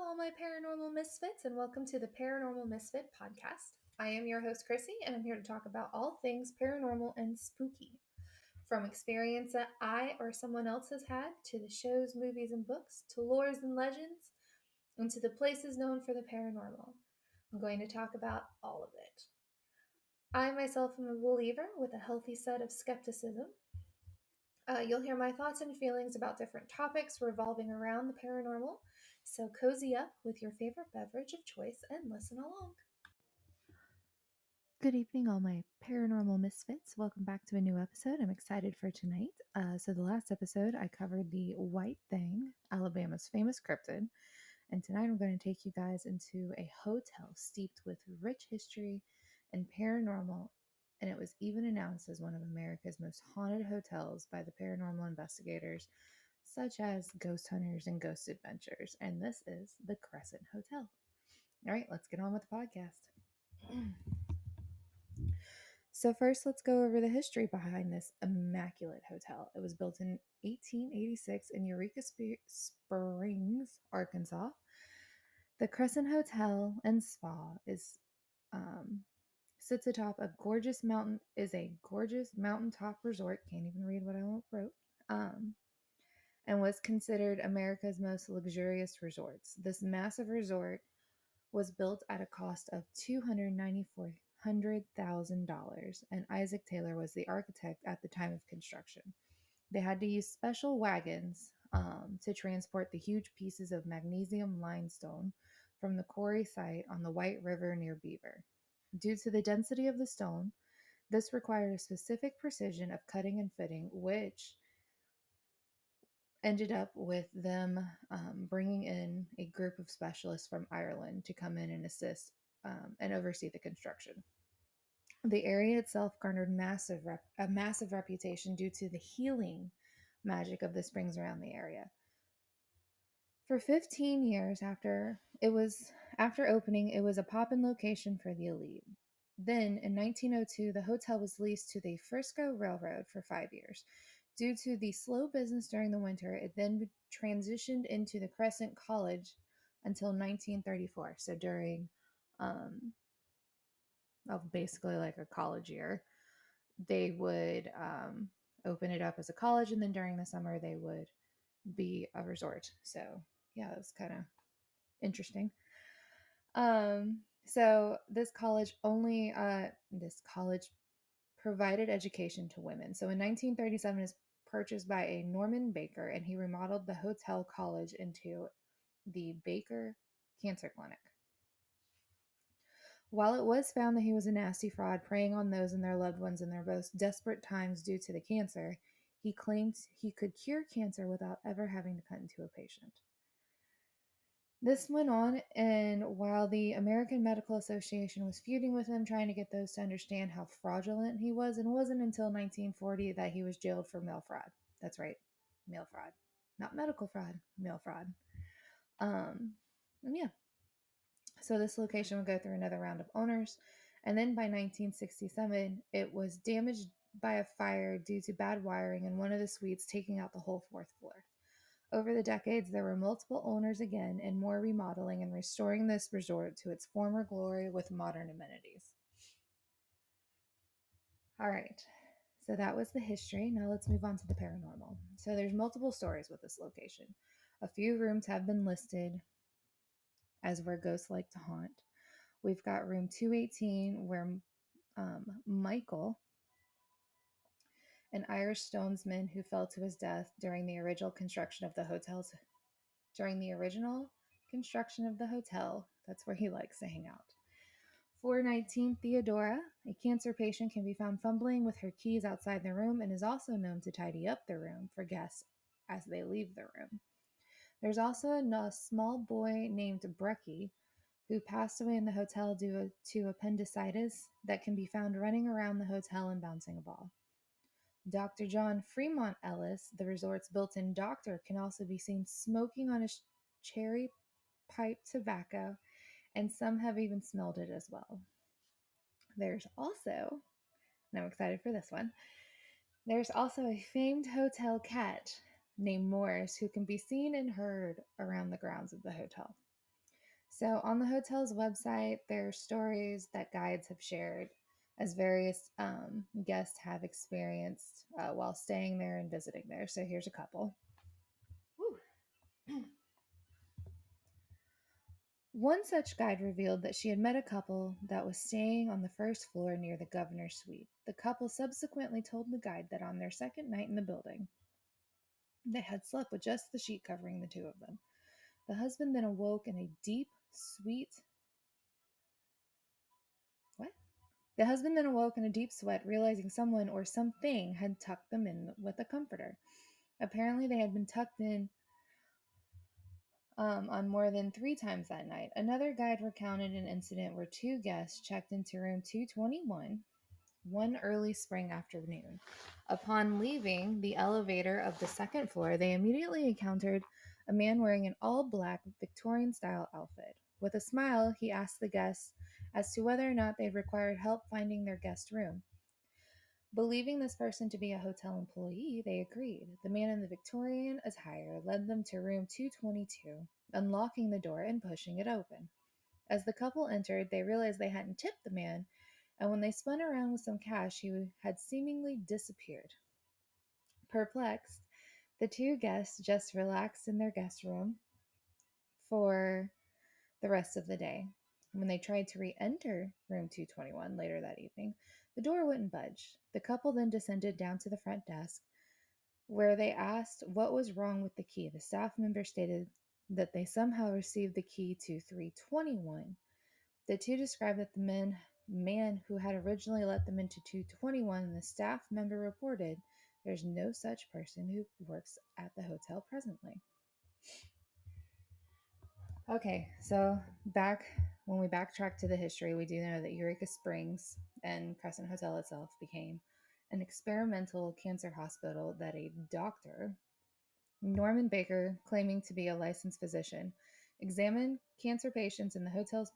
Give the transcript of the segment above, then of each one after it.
all my paranormal misfits, and welcome to the Paranormal Misfit podcast. I am your host, Chrissy, and I'm here to talk about all things paranormal and spooky. From experience that I or someone else has had, to the shows, movies, and books, to lores and legends, and to the places known for the paranormal. I'm going to talk about all of it. I myself am a believer with a healthy set of skepticism. You'll hear my thoughts and feelings about different topics revolving around the paranormal, so cozy up with your favorite beverage of choice and listen along. Good evening, all my paranormal misfits. Welcome back to a new episode. I'm excited for tonight. The last episode, I covered the White Thing, Alabama's famous cryptid, and tonight I'm going to take you guys into a hotel steeped with rich history and paranormal, and it was even announced as one of America's most haunted hotels by the paranormal investigators, such as ghost hunters and ghost adventures, and this is the Crescent Hotel. All right, let's get on with the podcast. So first, let's go over the history behind this immaculate hotel. It was built in 1886 in Eureka Springs, Arkansas. The Crescent Hotel and Spa sits atop a gorgeous mountaintop resort. Can't even read what I wrote. And was considered America's most luxurious resorts. This massive resort was built at a cost of $294,000, and Isaac Taylor was the architect at the time of construction. They had to use special wagons to transport the huge pieces of magnesium limestone from the quarry site on the White River near Beaver. Due to the density of the stone, this required a specific precision of cutting and fitting, which ended up with them bringing in a group of specialists from Ireland to come in and assist and oversee the construction. The area itself garnered a massive reputation due to the healing magic of the springs around the area. For 15 years after opening, it was a pop-in location for the elite. Then, in 1902, the hotel was leased to the Frisco Railroad for 5 years. Due to the slow business during the winter, it then transitioned into the Crescent College until 1934. So during, basically like a college year, they would open it up as a college, and then during the summer, they would be a resort. So yeah, it was kind of interesting. So this college provided education to women. So in 1937, it was purchased by a Norman Baker, and he remodeled the hotel college into the Baker Cancer Clinic. While it was found that he was a nasty fraud, preying on those and their loved ones in their most desperate times due to the cancer, he claimed he could cure cancer without ever having to cut into a patient. This went on, and while the American Medical Association was feuding with him, trying to get those to understand how fraudulent he was, and it wasn't until 1940 that he was jailed for mail fraud. That's right, mail fraud. Not medical fraud, mail fraud. And yeah. So this location would go through another round of owners, and then by 1967, it was damaged by a fire due to bad wiring in one of the suites, taking out the whole fourth floor. Over the decades, there were multiple owners again and more remodeling and restoring this resort to its former glory with modern amenities. All right, so that was the history. Now let's move on to the paranormal. So there's multiple stories with this location. A few rooms have been listed as where ghosts like to haunt. We've got room 218 where Michael, an Irish stonesman who fell to his death during the original construction of the hotel, that's where he likes to hang out. 419 Theodora, a cancer patient, can be found fumbling with her keys outside the room and is also known to tidy up the room for guests as they leave the room. There's also a small boy named Brecky who passed away in the hotel due to appendicitis that can be found running around the hotel and bouncing a ball. Dr. John Fremont Ellis, the resort's built-in doctor, can also be seen smoking on his cherry pipe tobacco, and some have even smelled it as well. There's also, and I'm excited for this one, there's also a famed hotel cat named Morris who can be seen and heard around the grounds of the hotel. So, on the hotel's website, there are stories that guides have shared as various guests have experienced while staying there and visiting there. So, here's a couple. Woo. One such guide revealed that she had met a couple that was staying on the first floor near the governor's suite. The couple subsequently told the guide that on their second night in the building, they had slept with just the sheet covering the two of them. The husband then awoke in a deep, sweet. What? The husband then awoke in a deep sweat, realizing someone or something had tucked them in with a comforter. Apparently, they had been tucked in on more than 3 times that night. Another guide recounted an incident where two guests checked into room 221 one early spring afternoon. Upon leaving the elevator of the second floor, they immediately encountered a man wearing an all black Victorian style outfit. With a smile, he asked the guests as to whether or not they required help finding their guest room. Believing this person to be a hotel employee, they agreed. The man in the Victorian attire led them to room 222, unlocking the door and pushing it open. As the couple entered, they realized they hadn't tipped the man, and when they spun around with some cash, he had seemingly disappeared. Perplexed, the two guests just relaxed in their guest room for the rest of the day. When they tried to re enter room 221 later that evening, the door wouldn't budge. The couple then descended down to the front desk, where they asked what was wrong with the key. The staff member stated that they somehow received the key to 321. The two described that the man who had originally let them into 221 and the staff member reported there's no such person who works at the hotel presently. Okay, so back when we backtrack to the history, we do know that Eureka Springs and Crescent Hotel itself became an experimental cancer hospital that a doctor, Norman Baker, claiming to be a licensed physician, examined cancer patients in the hotel's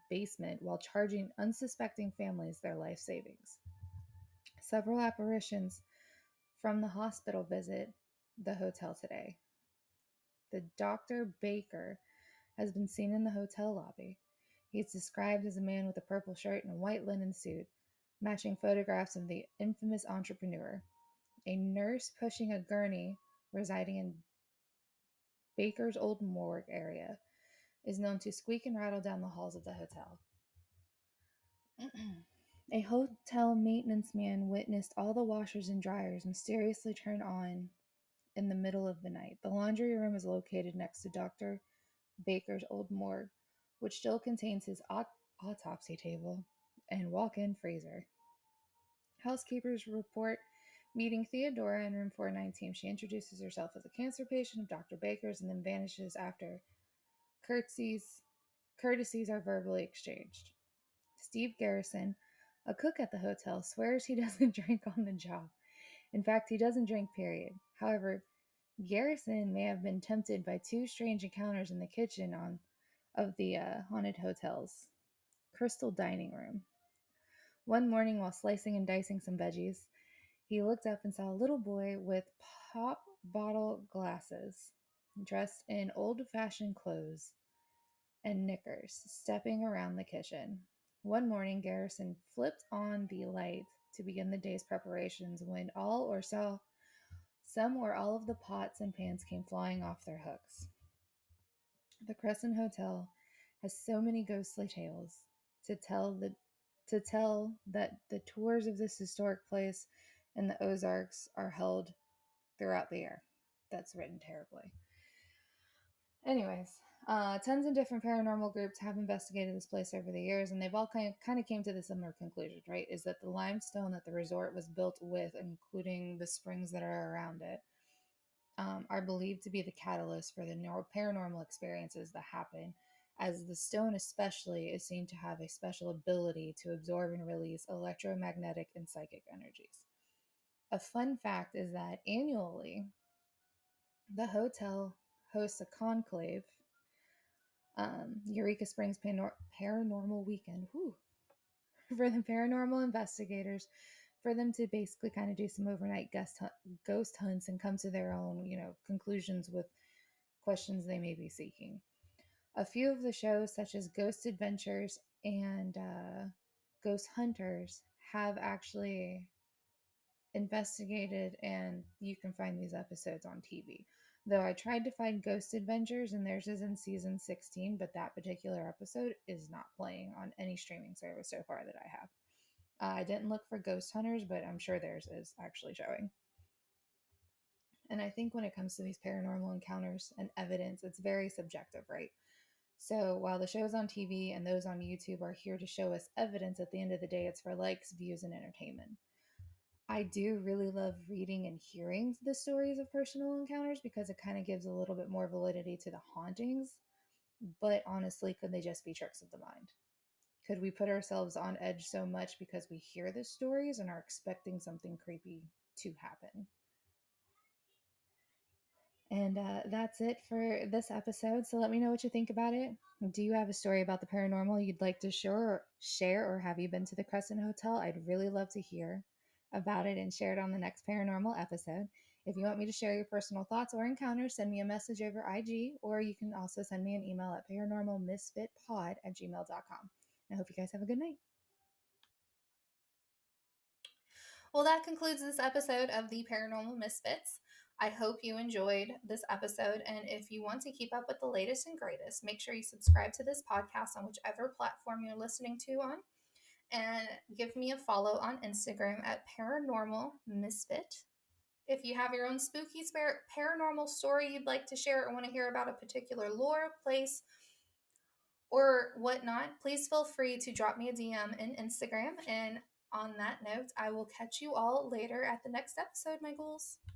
basement while charging unsuspecting families their life savings. Several apparitions from the hospital visit the hotel today. The Dr. Baker has been seen in the hotel lobby. He is described as a man with a purple shirt and a white linen suit, matching photographs of the infamous entrepreneur. A nurse pushing a gurney residing in Baker's Old Morgue area is known to squeak and rattle down the halls of the hotel. A hotel maintenance man witnessed all the washers and dryers mysteriously turn on in the middle of the night. The laundry room is located next to Dr. Baker's Old Morgue, which still contains his autopsy table and walk-in freezer. Housekeepers report meeting Theodora in room 419. She introduces herself as a cancer patient of Dr. Baker's and then vanishes after courtesies are verbally exchanged. Steve Garrison, a cook at the hotel, swears he doesn't drink on the job. In fact, he doesn't drink, period. However, Garrison may have been tempted by two strange encounters in the kitchen of the haunted hotel's crystal dining room. One morning, while slicing and dicing some veggies, he looked up and saw a little boy with pop bottle glasses, dressed in old-fashioned clothes and knickers, stepping around the kitchen. One morning, Garrison flipped on the light to begin the day's preparations when some or all of the pots and pans came flying off their hooks. The Crescent Hotel has so many ghostly tales to tell that the tours of this historic place in the Ozarks are held throughout the year. That's written terribly. Anyways, tons of different paranormal groups have investigated this place over the years, and they've all kind of came to the similar conclusion, right? Is that the limestone that the resort was built with, including the springs that are around it, are believed to be the catalyst for the paranormal experiences that happen, as the stone especially is seen to have a special ability to absorb and release electromagnetic and psychic energies. A fun fact is that annually, the hotel hosts a conclave, Eureka Springs Paranormal Weekend, for the paranormal investigators, for them to basically kind of do some overnight ghost hunts and come to their own, conclusions with questions they may be seeking. A few of the shows, such as Ghost Adventures and Ghost Hunters, have actually investigated, and you can find these episodes on TV. Though I tried to find Ghost Adventures, and theirs is in season 16, but that particular episode is not playing on any streaming service so far that I have. I didn't look for Ghost Hunters, but I'm sure theirs is actually showing. And I think when it comes to these paranormal encounters and evidence, it's very subjective, right? So while the shows on TV and those on YouTube are here to show us evidence, at the end of the day, it's for likes, views, and entertainment. I do really love reading and hearing the stories of personal encounters because it kind of gives a little bit more validity to the hauntings. But honestly, could they just be tricks of the mind? Could we put ourselves on edge so much because we hear the stories and are expecting something creepy to happen? And that's it for this episode. So let me know what you think about it. Do you have a story about the paranormal you'd like to share, or have you been to the Crescent Hotel? I'd really love to hear about it and share it on the next paranormal episode. If you want me to share your personal thoughts or encounters, send me a message over IG, or you can also send me an email at paranormalmisfitpod@gmail.com. I hope you guys have a good night. Well, that concludes this episode of the Paranormal Misfits. I hope you enjoyed this episode. And if you want to keep up with the latest and greatest, make sure you subscribe to this podcast on whichever platform you're listening to on. And give me a follow on Instagram at Paranormal Misfit. If you have your own spooky paranormal story you'd like to share or want to hear about a particular lore, place, or whatnot, please feel free to drop me a DM in Instagram. And on that note, I will catch you all later at the next episode, my ghouls.